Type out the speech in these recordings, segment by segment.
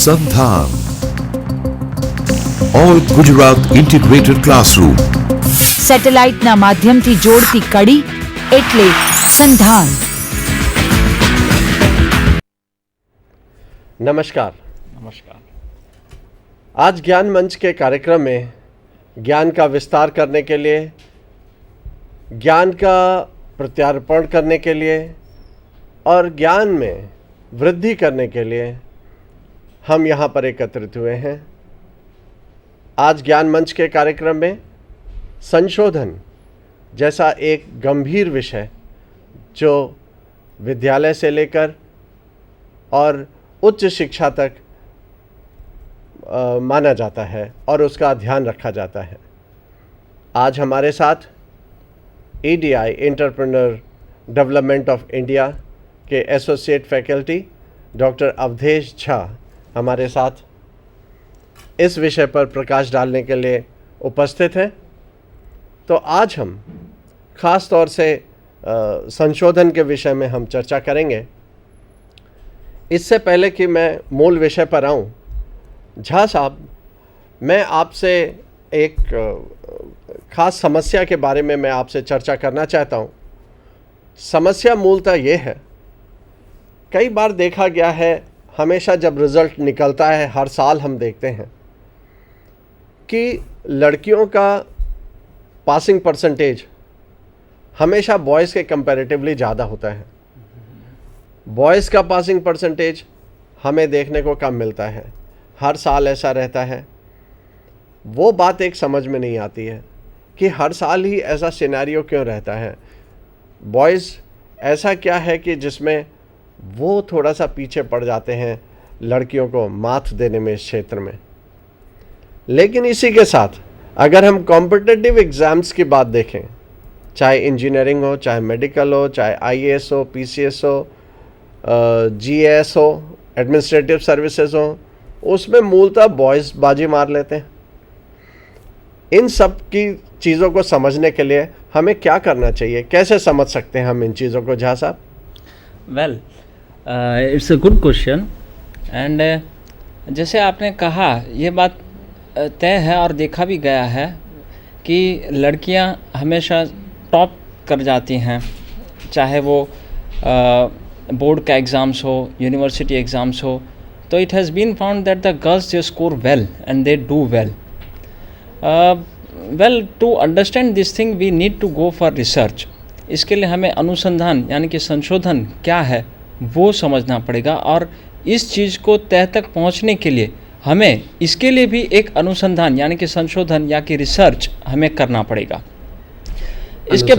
સંધાન all Gujarat integrated classroom સેટેલાઇટના માધ્યમથી જોડતી કડી એટલે સંધાન। नमस्कार। आज ज्ञान मंच के कार्यक्रम में ज्ञान का विस्तार करने के लिए, ज्ञान का प्रत्यार्पण करने के लिए और ज्ञान में वृद्धि करने के लिए हम यहाँ पर एकत्रित हुए हैं। आज ज्ञान मंच के कार्यक्रम में संशोधन जैसा एक गंभीर विषय जो विद्यालय से लेकर और उच्च शिक्षा तक माना जाता है और उसका ध्यान रखा जाता है। आज हमारे साथ EDI entrepreneur development of India के associate faculty doctor Awadhesh Jha हमारे साथ इस विषय पर प्रकाश डालने के लिए उपस्थित हैं। तो आज हम ख़ास तौर से संशोधन के विषय में हम चर्चा करेंगे। इससे पहले कि मैं मूल विषय पर आऊँ, झा साहब, मैं आपसे एक ख़ास समस्या के बारे में मैं आपसे चर्चा करना चाहता हूँ। समस्या मूलतः ये है, कई बार देखा गया है, हमेशा जब रिज़ल्ट निकलता है, हर साल हम देखते हैं कि लड़कियों का पासिंग परसेंटेज हमेशा बॉयज़ के कंपैरेटिवली ज़्यादा होता है। बॉयज़ का पासिंग परसेंटेज हमें देखने को कम मिलता है। हर साल ऐसा रहता है। वो बात एक समझ में नहीं आती है कि हर साल ही ऐसा सिनेरियो क्यों रहता है। बॉयज़ ऐसा क्या है कि जिसमें वो थोड़ा सा पीछे पड़ जाते हैं लड़कियों को मात देने में इस क्षेत्र में। लेकिन इसी के साथ अगर हम कॉम्पिटिटिव एग्ज़ाम्स की बात देखें, चाहे इंजीनियरिंग हो, चाहे मेडिकल हो, चाहे IAS हो, PCS हो, GS हो, एडमिनिस्ट्रेटिव सर्विसेज हो, उसमें मूलतः बॉयज़ बाजी मार लेते हैं। इन सब की चीज़ों को समझने के लिए हमें क्या करना चाहिए, कैसे समझ सकते हैं हम इन चीज़ों को, झा साहब? Well, it's a good question. And जैसे आपने कहा, ये बात तय है और देखा भी गया है कि लड़कियां हमेशा टॉप कर जाती हैं, चाहे वो बोर्ड का एग्ज़ाम्स हो, यूनिवर्सिटी एग्ज़ाम्स हो। तो it has been found that the girls they score well and they do well. Well, to understand this thing we need to go for research. इसके लिए हमें अनुसंधान यानी कि संशोधन क्या है वो समझना पड़ेगा, और इस चीज़ को तह तक पहुंचने के लिए हमें इसके लिए भी एक अनुसंधान यानी कि संशोधन या कि रिसर्च हमें करना पड़ेगा। इसके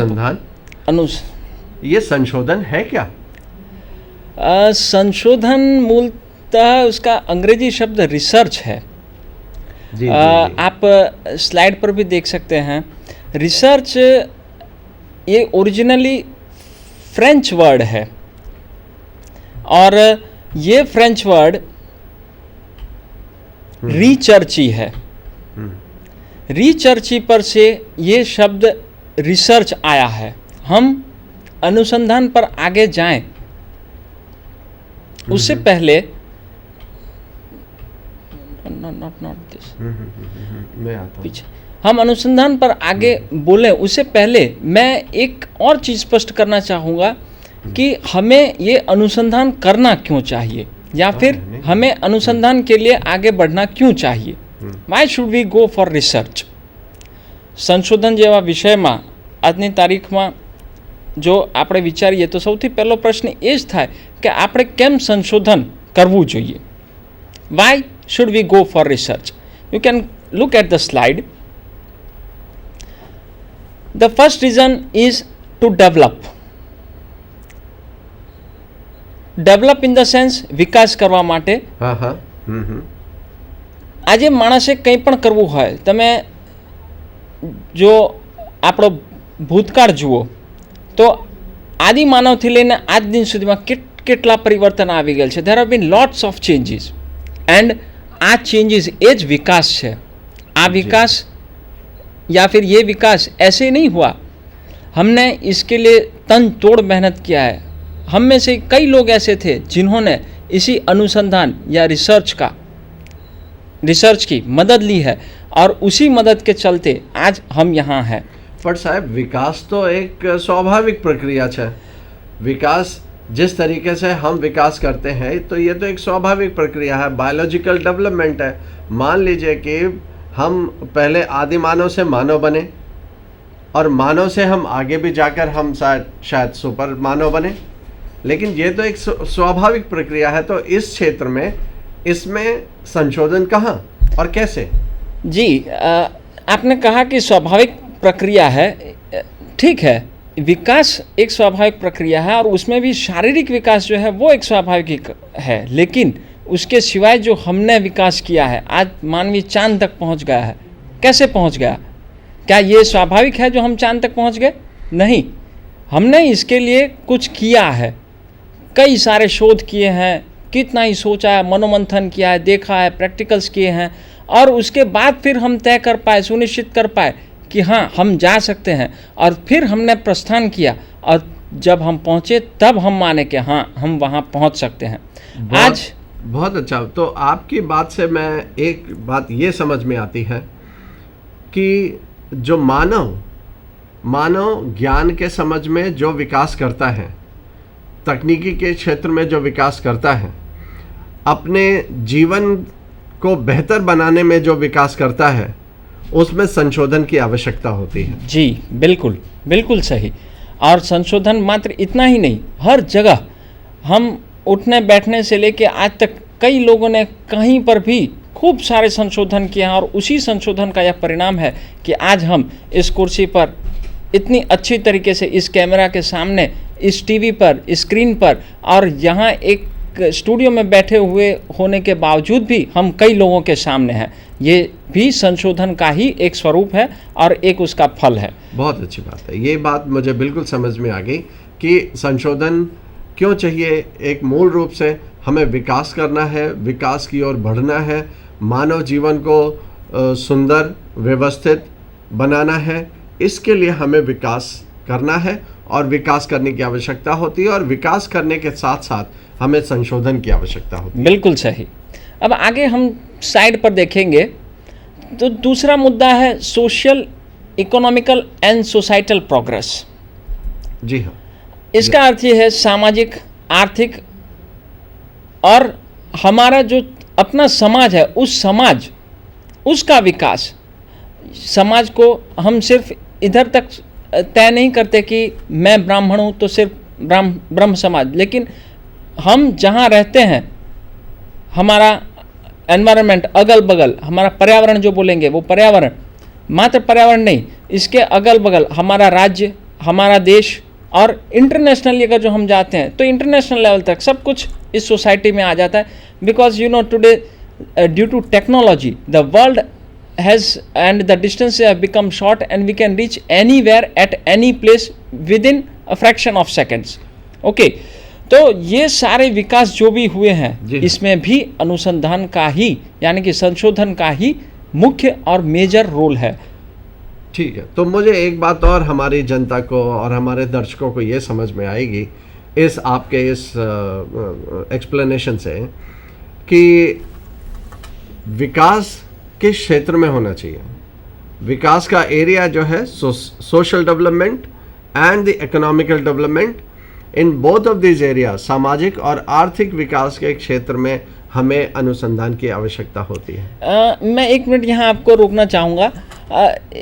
ये संशोधन है क्या? संशोधन मूलतः उसका अंग्रेजी शब्द रिसर्च है। जी, आप स्लाइड पर भी देख सकते हैं। रिसर्च ये ओरिजिनली फ्रेंच वर्ड है, और ये फ्रेंच वर्ड रिचर्ची है। रिचर्ची पर से ये शब्द रिसर्च आया है। हम अनुसंधान पर आगे जाएं उससे पहले नॉट दिस पीछे हम अनुसंधान पर आगे बोलें उससे पहले मैं एक और चीज़ स्पष्ट करना चाहूँगा कि हमें ये अनुसंधान करना क्यों चाहिए, या फिर हमें अनुसंधान के लिए आगे बढ़ना क्यों चाहिए। Why should we go for research? संशोधन जेवा विषय में आजनी तारीख में जो આપણે વિચારીએ તો સૌથી પહેલો પ્રશ્ન એ જ થાય કે આપણે કેમ સંશોધન કરવું જોઈએ? Why should we go for research? You can look at the slide. The first reason is to develop in the sense વિકાસ કરવા માટે. આજે માણસે કંઈ પણ કરવું હોય, તમે જો આપણો ભૂતકાળ જુઓ તો આદિ માનવથી લઈને આજ દિન સુધીમાં કેટલા પરિવર્તન આવી ગયેલ છે. There have been lots of changes, and આ ચેન્જીસ એ જ વિકાસ છે. આ વિકાસ या फिर ये विकास ऐसे नहीं हुआ, हमने इसके लिए तन तोड़ मेहनत किया है। हम में से कई लोग ऐसे थे जिन्होंने इसी अनुसंधान या रिसर्च का रिसर्च की मदद ली है और उसी मदद के चलते आज हम यहाँ हैं। पर साहब विकास तो एक स्वाभाविक प्रक्रिया है। विकास जिस तरीके से हम विकास करते हैं तो ये तो एक स्वाभाविक प्रक्रिया है, बायोलॉजिकल डेवलपमेंट है। मान लीजिए कि हम पहले आदि मानव से मानव बने और मानव से हम आगे भी जाकर हम शायद सुपर मानव बने, लेकिन ये तो एक स्वाभाविक प्रक्रिया है। तो इस क्षेत्र में इसमें संशोधन कहाँ और कैसे? जी, आपने कहा कि स्वाभाविक प्रक्रिया है, ठीक है, विकास एक स्वाभाविक प्रक्रिया है और उसमें भी शारीरिक विकास जो है वो एक स्वाभाविक है, लेकिन उसके सिवाय जो हमने विकास किया है, आज मानवीय चांद तक पहुंच गया है। कैसे पहुंच गया? क्या ये स्वाभाविक है जो हम चांद तक पहुंच गए? नहीं, हमने इसके लिए कुछ किया है, कई सारे शोध किए हैं, कितना ही सोचा है, मनोमंथन किया है, देखा है, प्रैक्टिकल्स किए हैं और उसके बाद फिर हम तय कर पाए, सुनिश्चित कर पाए कि हाँ हम जा सकते हैं और फिर हमने प्रस्थान किया और जब हम पहुँचे तब हम माने कि हाँ हम वहाँ पहुँच सकते हैं। आज बहुत अच्छा। तो आपकी बात से मैं एक बात ये समझ में आती है कि जो मानव ज्ञान के समझ में जो विकास करता है, तकनीकी के क्षेत्र में जो विकास करता है, अपने जीवन को बेहतर बनाने में जो विकास करता है, उसमें संशोधन की आवश्यकता होती है। जी बिल्कुल, बिल्कुल सही। और संशोधन मात्र इतना ही नहीं, हर जगह हम उठने बैठने से लेके आज तक कई लोगों ने कहीं पर भी खूब सारे संशोधन किए हैं और उसी संशोधन का यह परिणाम है कि आज हम इस कुर्सी पर इतनी अच्छी तरीके से इस कैमरा के सामने, इस टीवी पर, स्क्रीन पर और यहाँ एक स्टूडियो में बैठे हुए होने के बावजूद भी हम कई लोगों के सामने हैं। ये भी संशोधन का ही एक स्वरूप है और एक उसका फल है। बहुत अच्छी बात है। ये बात मुझे बिल्कुल समझ में आ गई कि संशोधन क्यों चाहिए। एक मूल रूप से हमें विकास करना है, विकास की ओर बढ़ना है, मानव जीवन को सुंदर व्यवस्थित बनाना है। इसके लिए हमें विकास करना है और विकास करने की आवश्यकता होती है और विकास करने के साथ साथ हमें संशोधन की आवश्यकता होती है। बिल्कुल सही। अब आगे हम साइड पर देखेंगे तो दूसरा मुद्दा है social, economical and societal progress. जी हाँ, इसका अर्थ ये है सामाजिक, आर्थिक और हमारा जो अपना समाज है, उस समाज, उसका विकास। समाज को हम सिर्फ इधर तक तय नहीं करते कि मैं ब्राह्मण हूँ तो सिर्फ ब्रह्म समाज, लेकिन हम जहाँ रहते हैं, हमारा एनवायरनमेंट, अगल बगल, हमारा पर्यावरण जो बोलेंगे वो पर्यावरण, मात्र पर्यावरण नहीं, इसके अगल बगल हमारा राज्य, हमारा देश और इंटरनेशनली अगर जो हम जाते हैं तो इंटरनेशनल लेवल तक सब कुछ इस सोसाइटी में आ जाता है। Because you know today due to technology the world has and the distances have become short and we can reach anywhere at any place within a fraction of seconds. Okay, तो ये सारे विकास जो भी हुए हैं इसमें भी अनुसंधान का ही यानी कि संशोधन का ही मुख्य और मेजर रोल है। ठीक है, तो मुझे एक बात और हमारी जनता को और हमारे दर्शकों को ये समझ में आएगी इस आपके इस एक्सप्लेनेशन से कि विकास किस क्षेत्र में होना चाहिए। विकास का एरिया जो है social development and the economical development, in both of this area, सामाजिक और आर्थिक विकास के क्षेत्र में हमें अनुसंधान की आवश्यकता होती है। मैं एक मिनट यहाँ आपको रोकना चाहूँगा।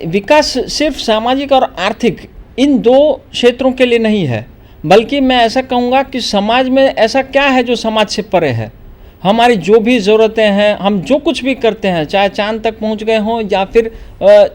विकास सिर्फ सामाजिक और आर्थिक इन दो क्षेत्रों के लिए नहीं है, बल्कि मैं ऐसा कहूँगा कि समाज में ऐसा क्या है जो समाज से परे है। हमारी जो भी ज़रूरतें हैं, हम जो कुछ भी करते हैं, चाहे चांद तक पहुंच गए हों या फिर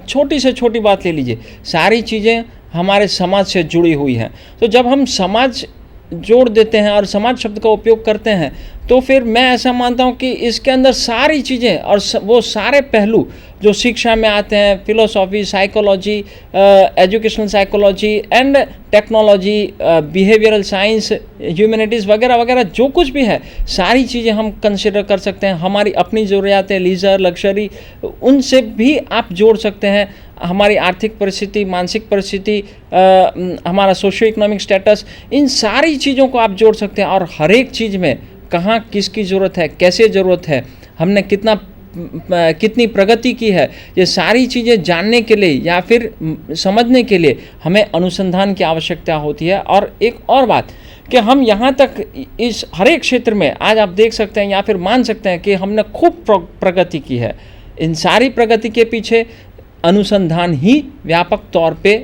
छोटी से छोटी बात ले लीजिए, सारी चीज़ें हमारे समाज से जुड़ी हुई हैं। तो जब हम समाज जोड़ देते हैं और समाज शब्द का उपयोग करते हैं तो फिर मैं ऐसा मानता हूँ कि इसके अंदर सारी चीज़ें और वो सारे पहलू जो शिक्षा में आते हैं, philosophy, psychology, educational psychology and technology, behavioural science, humanities वगैरह वगैरह जो कुछ भी है, सारी चीज़ें हम कंसिडर कर सकते हैं। हमारी अपनी ज़रूरियातें, लीजर, लग्जरी, उनसे भी आप जोड़ सकते हैं। हमारी आर्थिक परिस्थिति, मानसिक परिस्थिति, हमारा सोशियो इकोनॉमिक स्टेटस, इन सारी चीज़ों को आप जोड़ सकते हैं और हर एक चीज़ में कहाँ किसकी ज़रूरत है, कैसे ज़रूरत है, हमने कितना कितनी प्रगति की है, ये सारी चीज़ें जानने के लिए या फिर समझने के लिए हमें अनुसंधान की आवश्यकता होती है। और एक और बात कि हम यहाँ तक इस हर एक क्षेत्र में आज आप देख सकते हैं या फिर मान सकते हैं कि हमने खूब प्रगति की है। इन सारी प्रगति के पीछे अनुसंधान ही व्यापक तौर पे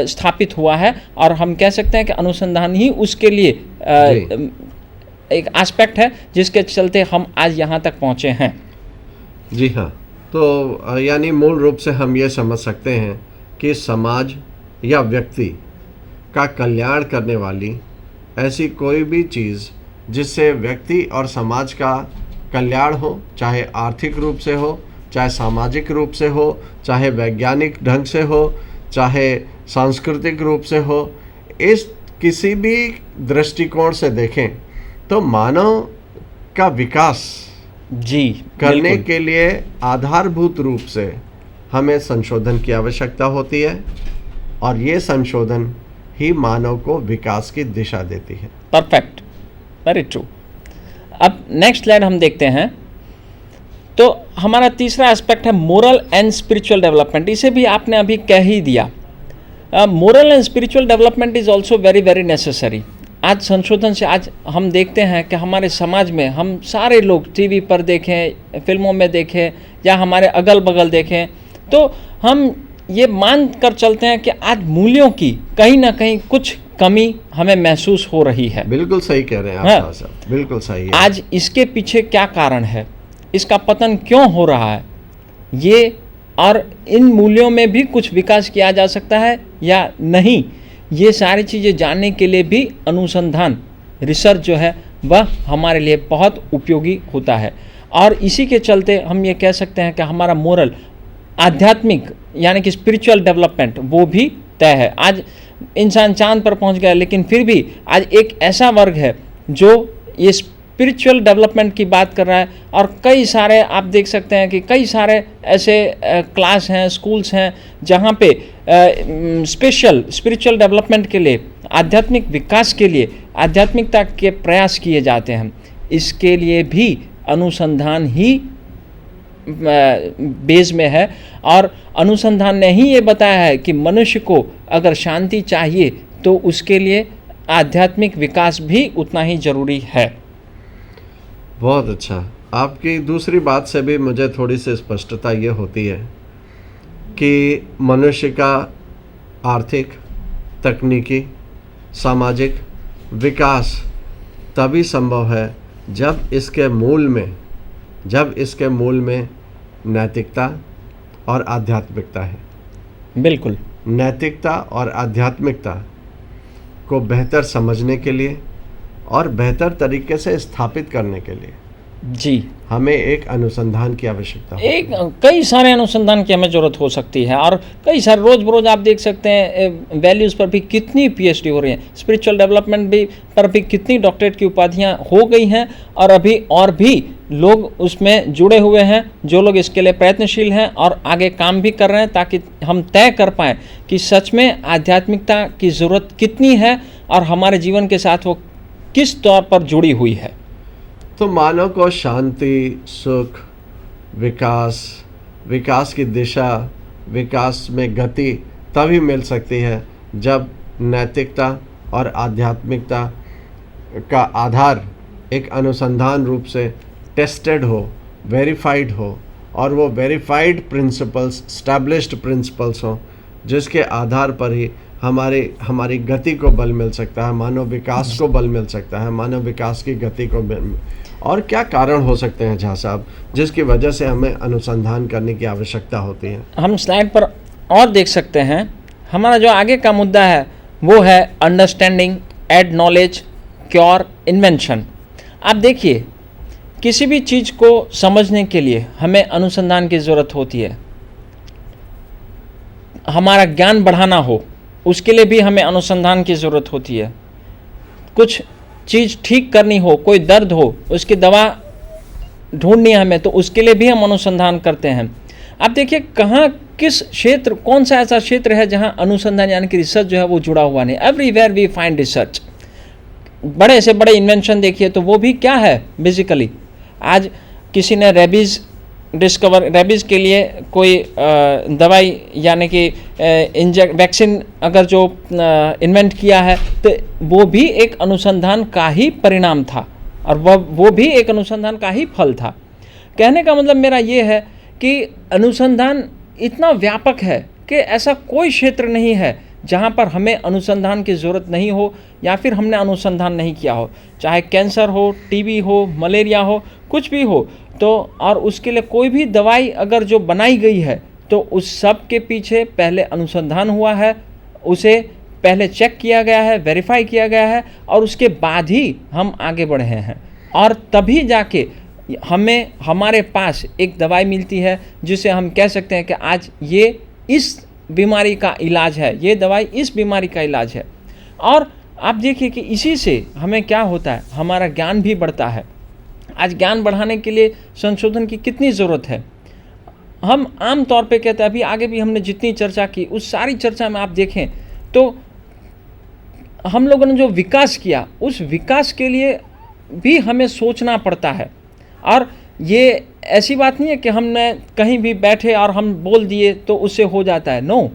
स्थापित हुआ है, और हम कह सकते हैं कि अनुसंधान ही उसके लिए एक एस्पेक्ट है जिसके चलते हम आज यहाँ तक पहुँचे हैं। जी हाँ, तो यानी मूल रूप से हम ये समझ सकते हैं कि समाज या व्यक्ति का कल्याण करने वाली ऐसी कोई भी चीज़ जिससे व्यक्ति और समाज का कल्याण हो, चाहे आर्थिक रूप से हो, चाहे सामाजिक रूप से हो, चाहे वैज्ञानिक ढंग से हो, चाहे सांस्कृतिक रूप से हो, इस किसी भी दृष्टिकोण से देखें तो मानव का विकास जी करने के लिए आधारभूत रूप से हमें संशोधन की आवश्यकता होती है, और ये संशोधन ही मानव को विकास की दिशा देती है। Perfect, very true. अब नेक्स्ट स्लाइड हम देखते हैं। तो हमारा तीसरा एस्पेक्ट है मोरल एंड स्पिरिचुअल डेवलपमेंट। इसे भी आपने अभी कह ही दिया। Moral and spiritual development is also very very necessary. आज संशोधन से आज हम देखते हैं कि हमारे समाज में हम सारे लोग टीवी पर देखें, फिल्मों में देखें या हमारे अगल बगल देखें, तो हम ये मान कर चलते हैं कि आज मूल्यों की कहीं ना कहीं कुछ कमी हमें महसूस हो रही है। बिल्कुल सही कह रहे हैं आप साहब, बिल्कुल सही है। आज इसके पीछे क्या कारण है, इसका पतन क्यों हो रहा है, ये और इन मूल्यों में भी कुछ विकास किया जा सकता है या नहीं, ये सारी चीज़ें जानने के लिए भी अनुसंधान, रिसर्च जो है वह हमारे लिए बहुत उपयोगी होता है। और इसी के चलते हम ये कह सकते हैं कि हमारा मोरल, आध्यात्मिक यानी कि स्पिरिचुअल डेवलपमेंट वो भी तय है। आज इंसान चांद पर पहुंच गया, लेकिन फिर भी आज एक ऐसा वर्ग है जो ये स्पिरिचुअल डेवलपमेंट की बात कर रहा है, और कई सारे आप देख सकते हैं कि कई सारे ऐसे क्लास हैं, स्कूल्स हैं जहाँ पे स्पेशल स्पिरिचुअल डेवलपमेंट के लिए, आध्यात्मिक विकास के लिए, आध्यात्मिकता के प्रयास किए जाते हैं। इसके लिए भी अनुसंधान ही बेस में है, और अनुसंधान ने ही ये बताया है कि मनुष्य को अगर शांति चाहिए तो उसके लिए आध्यात्मिक विकास भी उतना ही जरूरी है। बहुत अच्छा। आपकी दूसरी बात से भी मुझे थोड़ी सी स्पष्टता ये होती है कि मनुष्य का आर्थिक, तकनीकी, सामाजिक विकास तभी संभव है जब इसके मूल में नैतिकता और आध्यात्मिकता है। बिल्कुल। नैतिकता और आध्यात्मिकता को बेहतर समझने के लिए और बेहतर तरीके से स्थापित करने के लिए जी हमें एक अनुसंधान की आवश्यकता है। कई सारे अनुसंधान की हमें ज़रूरत हो सकती है, और कई सारे रोज़ बरोज़ आप देख सकते हैं वैल्यूज़ पर भी कितनी पीएचडी हो रही हैं, स्पिरिचुअल डेवलपमेंट भी पर भी कितनी डॉक्टरेट की उपाधियां हो गई हैं, और अभी और भी लोग उसमें जुड़े हुए हैं, जो लोग इसके लिए प्रयत्नशील हैं और आगे काम भी कर रहे हैं, ताकि हम तय कर पाएँ कि सच में आध्यात्मिकता की ज़रूरत कितनी है और हमारे जीवन के साथ वो किस तौर पर जुड़ी हुई है। तो मानव को शांति, सुख, विकास की दिशा, विकास में गति तभी मिल सकती है जब नैतिकता और आध्यात्मिकता का आधार एक अनुसंधान रूप से टेस्टेड हो, वेरीफाइड हो, और वो वेरीफाइड प्रिंसिपल्स, स्टैब्लिश्ड प्रिंसिपल्स हों, जिसके आधार पर ही हमारी गति को बल मिल सकता है, मानव विकास को बल मिल सकता है, मानव विकास की गति को और क्या कारण हो सकते हैं झा साहब जिसकी वजह से हमें अनुसंधान करने की आवश्यकता होती है। हम स्लाइड पर और देख सकते हैं। हमारा जो आगे का मुद्दा है वो है understanding, add knowledge, cure, invention. आप देखिए, किसी भी चीज़ को समझने के लिए हमें अनुसंधान की ज़रूरत होती है। हमारा ज्ञान बढ़ाना हो उसके लिए भी हमें अनुसंधान की ज़रूरत होती है। कुछ चीज़ ठीक करनी हो, कोई दर्द हो, उसकी दवा ढूंढनी है हमें, तो उसके लिए भी हम अनुसंधान करते हैं। आप देखिए कहाँ, किस क्षेत्र, कौन सा ऐसा क्षेत्र है जहाँ अनुसंधान यानी कि रिसर्च जो है वो जुड़ा हुआ नहीं। Everywhere we find research. बड़े से बड़े इन्वेंशन देखिए तो वो भी क्या है बेसिकली। आज किसी ने रेबीज़ डिस्कवर रेबीज़ के लिए कोई दवाई यानी कि वैक्सीन अगर जो इन्वेंट किया है तो वो भी एक अनुसंधान का ही परिणाम था और वो भी एक अनुसंधान का ही फल था। कहने का मतलब मेरा ये है कि अनुसंधान इतना व्यापक है कि ऐसा कोई क्षेत्र नहीं है जहाँ पर हमें अनुसंधान की ज़रूरत नहीं हो या फिर हमने अनुसंधान नहीं किया हो, चाहे कैंसर हो, टीबी हो, मलेरिया हो, कुछ भी हो। तो और उसके लिए कोई भी दवाई अगर जो बनाई गई है तो उस सब के पीछे पहले अनुसंधान हुआ है, उसे पहले चेक किया गया है, वेरीफाई किया गया है और उसके बाद ही हम आगे बढ़े हैं और तभी जाके हमें हमारे पास एक दवाई मिलती है जिसे हम कह सकते हैं कि आज ये इस बीमारी का इलाज है, ये दवाई इस बीमारी का इलाज है। और आप देखिए कि इसी से हमें क्या होता है, हमारा ज्ञान भी बढ़ता है। आज ज्ञान बढ़ाने के लिए संशोधन की कितनी ज़रूरत है। हम आम तौर पे कहते हैं, अभी आगे भी हमने जितनी चर्चा की उस सारी चर्चा में आप देखें तो हम लोगों ने जो विकास किया उस विकास के लिए भी हमें सोचना पड़ता है। और ये ऐसी बात नहीं है कि हमने कहीं भी बैठे और हम बोल दिए तो उससे हो जाता है। नो,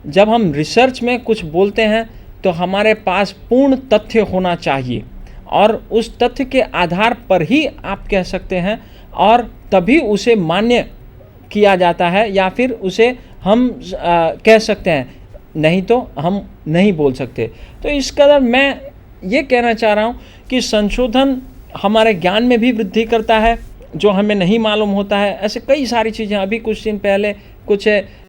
जब हम रिसर्च में कुछ बोलते हैं तो हमारे पास पूर्ण तथ्य होना चाहिए और उस तथ्य के आधार पर ही आप कह सकते हैं और तभी उसे मान्य किया जाता है या फिर उसे हम कह सकते हैं, नहीं तो हम नहीं बोल सकते। तो इस कदर मैं ये कहना चाह रहा हूँ कि संशोधन हमारे ज्ञान में भी वृद्धि करता है जो हमें नहीं मालूम होता है। ऐसे कई सारी चीज़ें, अभी कुछ दिन पहले कुछ